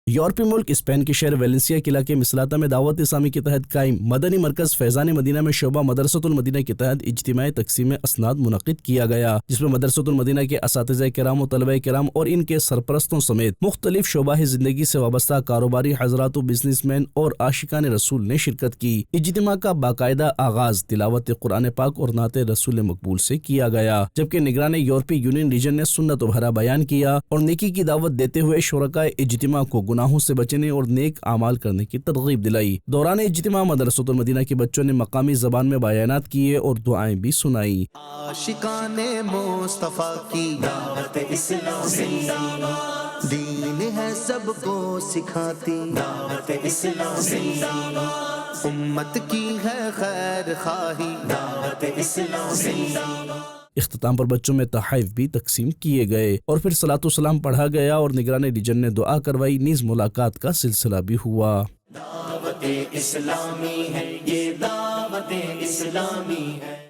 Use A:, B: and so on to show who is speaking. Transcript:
A: یورپی ملک اسپین کے شہر ویلنسیا کے علاقے مسلاتا میں دعوت اسلامی کے تحت قائم مدنی مرکز فیضان مدینہ میں شعبہ مدرسۃ المدینہ کے تحت اجتماعی تقسیم اسناد منعقد کیا گیا، جس میں مدرسۃ المدینہ کے اساتذہ کرام و طلبہ کرام اور ان کے سرپرستوں سمیت مختلف شعبہ زندگی سے وابستہ کاروباری حضرات و بزنس مین اور عاشقان رسول نے شرکت کی۔ اجتماع کا باقاعدہ آغاز تلاوت قرآن پاک اور نعت رسول مقبول سے کیا گیا، جبکہ نگران یورپی یونین ریجن نے سنت و بھرا بیان کیا اور نیکی کی دعوت دیتے ہوئے شرکائے اجتماع کو گناہوں سے بچنے اور نیک اعمال کرنے کی ترغیب دلائی۔ دوران اجتماع مدرسۃ المدینہ کے بچوں نے مقامی زبان میں بیانات کیے اور دعائیں بھی سنائی۔
B: عاشقان مصطفیٰ کی دعوت اسلامی دین ہے سب کو سکھاتی، دعوت اسلامی امت کی ہے خیر خواہی، دعوت اسلامی۔
A: اختتام پر بچوں میں تحائف بھی تقسیم کیے گئے اور پھر صلاۃ و سلام پڑھا گیا اور نگران ریجن نے دعا کروائی، نیز ملاقات کا سلسلہ بھی ہوا۔
B: دعوت اسلامی ہے یہ، دعوت اسلامی ہے۔